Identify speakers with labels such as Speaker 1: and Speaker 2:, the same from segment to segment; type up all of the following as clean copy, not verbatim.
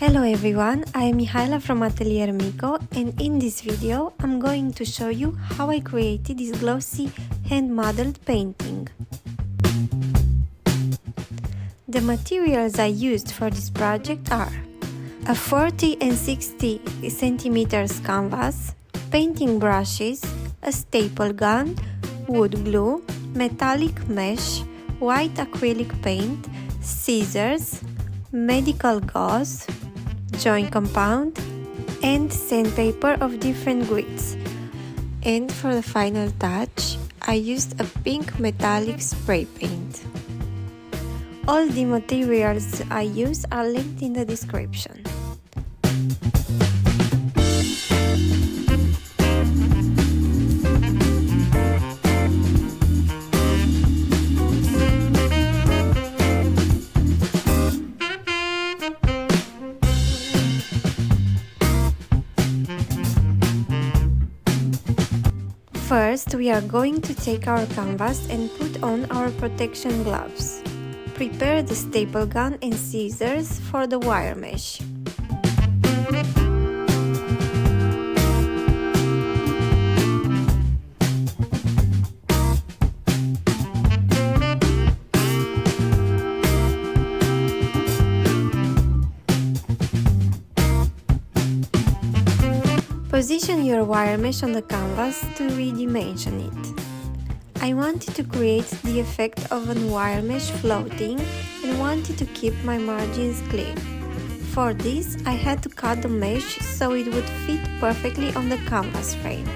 Speaker 1: Hello everyone, I am Mihaela from Atelier Mico, and in this video I'm going to show you how I created this glossy hand-modeled painting. The materials I used for this project are a 40 and 60 centimeters canvas, painting brushes, a staple gun, wood glue, metallic mesh, white acrylic paint, scissors, medical gauze, joint compound, and sandpaper of different grades. And for the final touch, I used a pink metallic spray paint. All the materials I use are linked in the description. First, we are going to take our canvas and put on our protection gloves. Prepare the staple gun and scissors for the wire mesh. Position your wire mesh on the canvas to redimension it. I wanted to create the effect of a wire mesh floating and wanted to keep my margins clean. For this, I had to cut the mesh so it would fit perfectly on the canvas frame.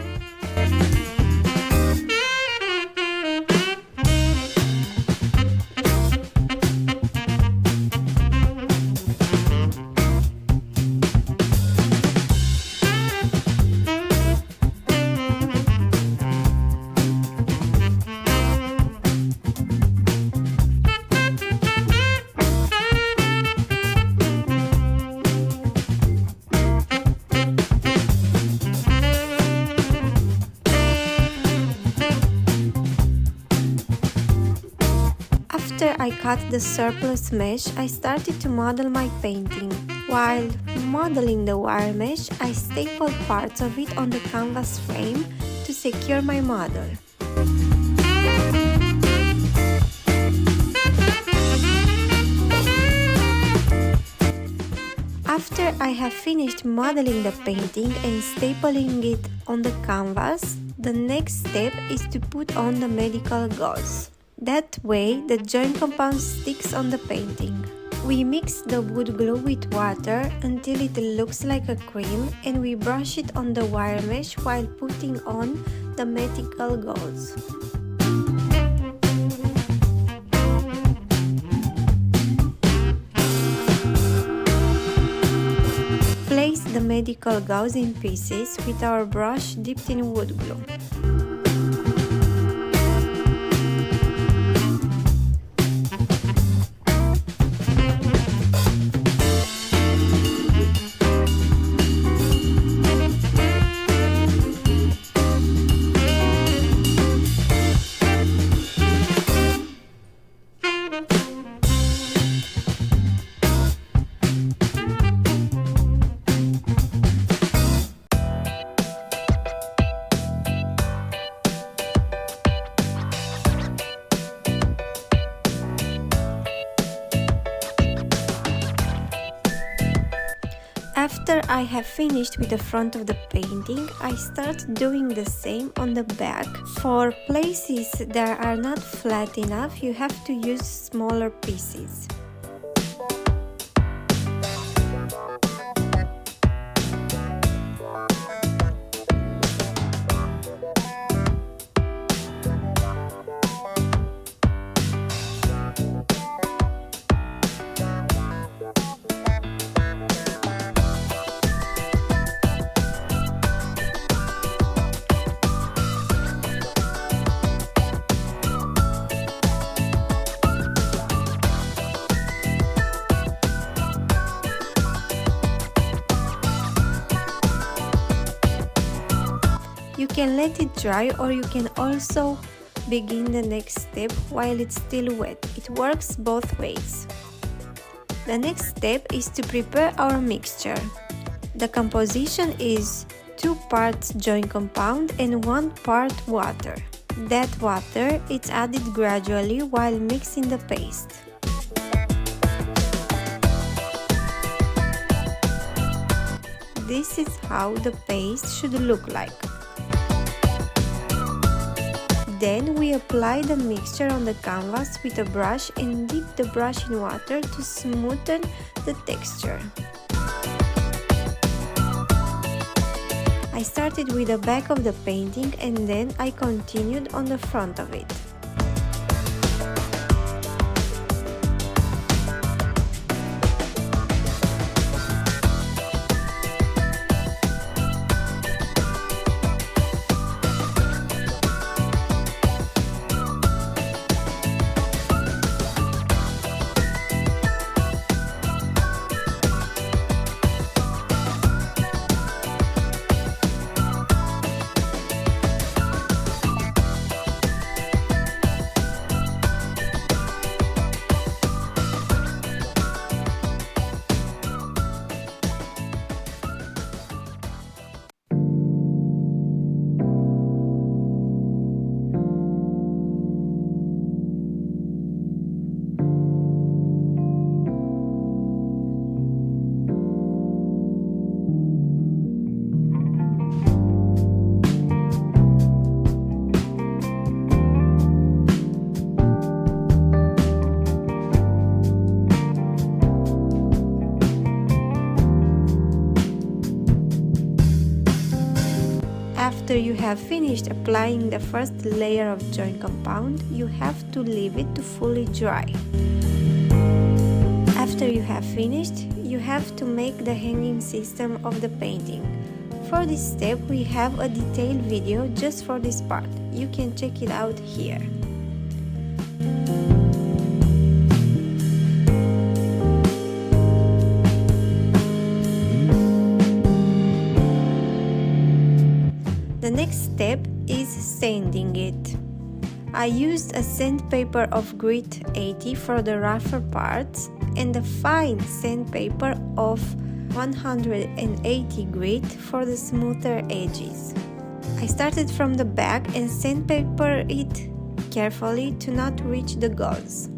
Speaker 1: After I cut the surplus mesh, I started to model my painting. While modeling the wire mesh, I stapled parts of it on the canvas frame to secure my model. After I have finished modeling the painting and stapling it on the canvas, the next step is to put on the medical gauze. That way, the joint compound sticks on the painting. We mix the wood glue with water until it looks like a cream, and we brush it on the wire mesh while putting on the medical gauze. Place the medical gauze in pieces with our brush dipped in wood glue. After I have finished with the front of the painting, I start doing the same on the back. For places that are not flat enough, you have to use smaller pieces. You can let it dry, or you can also begin the next step while it's still wet. It works both ways. The next step is to prepare our mixture. The composition is 2 parts joint compound and 1 part water. That water is added gradually while mixing the paste. This is how the paste should look like. Then we apply the mixture on the canvas with a brush and dip the brush in water to smoothen the texture. I started with the back of the painting and then I continued on the front of it. After you have finished applying the first layer of joint compound, you have to leave it to fully dry. After you have finished, you have to make the hanging system of the painting. For this step, we have a detailed video just for this part. You can check it out here. The next step is sanding it. I used a sandpaper of grit 80 for the rougher parts and a fine sandpaper of 180 grit for the smoother edges. I started from the back and sandpaper it carefully to not reach the gauze.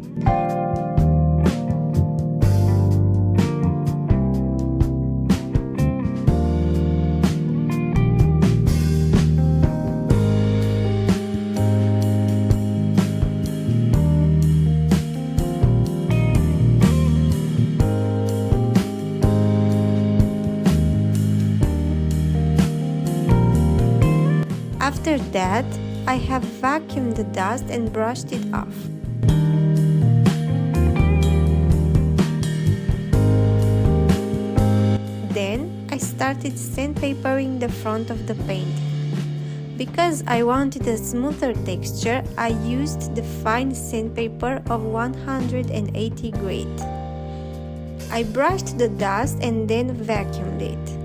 Speaker 1: After that, I have vacuumed the dust and brushed it off. Then, I started sandpapering the front of the painting. Because I wanted a smoother texture, I used the fine sandpaper of 180 grit. I brushed the dust and then vacuumed it.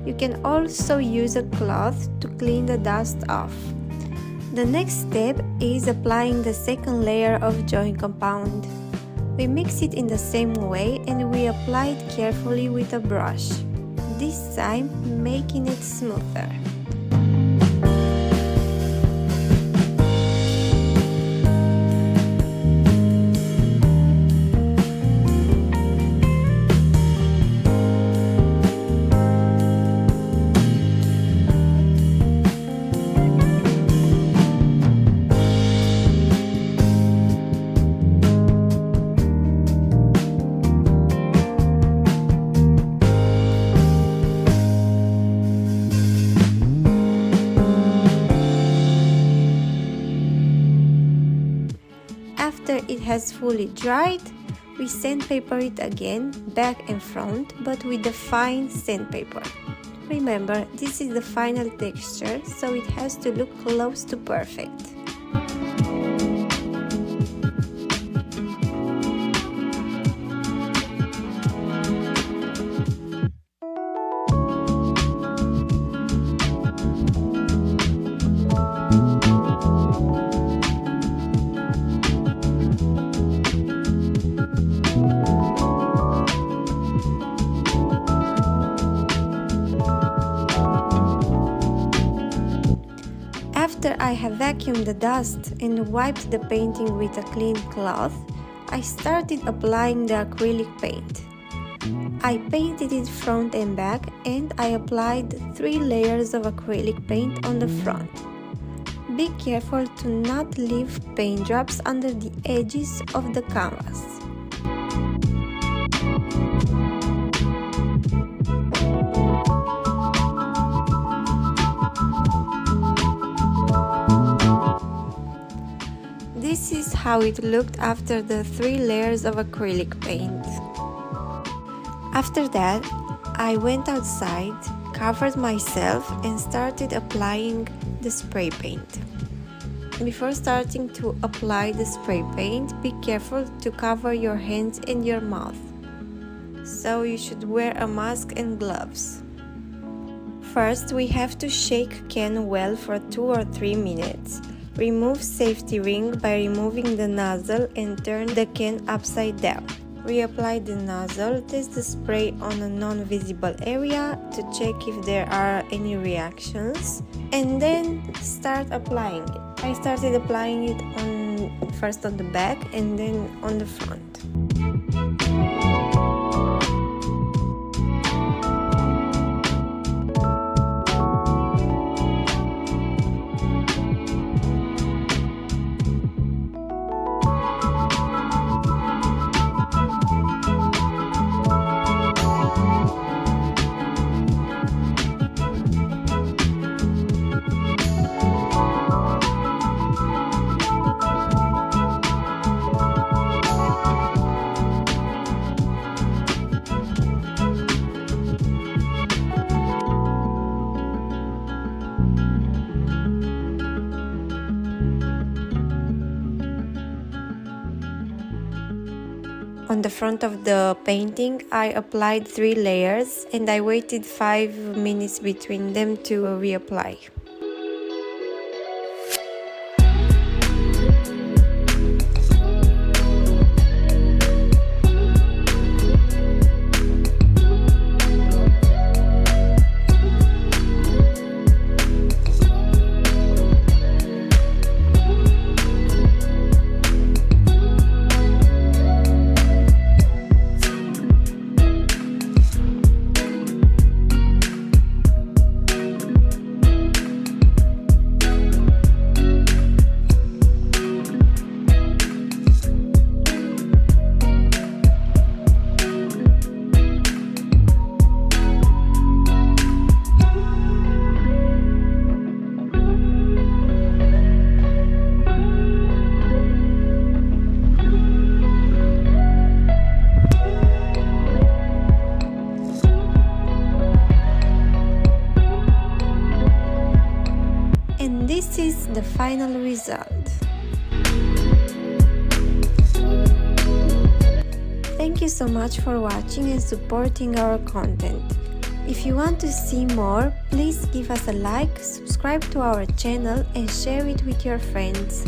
Speaker 1: You can also use a cloth to clean the dust off. The next step is applying the second layer of joint compound. We mix it in the same way and we apply it carefully with a brush, this time making it smoother. After it has fully dried, we sandpaper it again, back and front, but with the fine sandpaper. Remember, this is the final texture, so it has to look close to perfect. I have vacuumed the dust and wiped the painting with a clean cloth, I started applying the acrylic paint. I painted it front and back, and I applied 3 layers of acrylic paint on the front. Be careful to not leave paint drops under the edges of the canvas. This is how it looked after the 3 layers of acrylic paint. After that, I went outside, covered myself, and started applying the spray paint. Before starting to apply the spray paint, be careful to cover your hands and your mouth. So you should wear a mask and gloves. First, we have to shake can well for 2 or 3 minutes. Remove safety ring by removing the nozzle and turn the can upside down. Reapply the nozzle, test the spray on a non-visible area to check if there are any reactions, and then start applying it. I started applying it first on the back and then on the front. On the front of the painting, I applied 3 layers and I waited 5 minutes between them to reapply. And this is the final result. Thank you so much for watching and supporting our content. If you want to see more, please give us a like, subscribe to our channel and share it with your friends.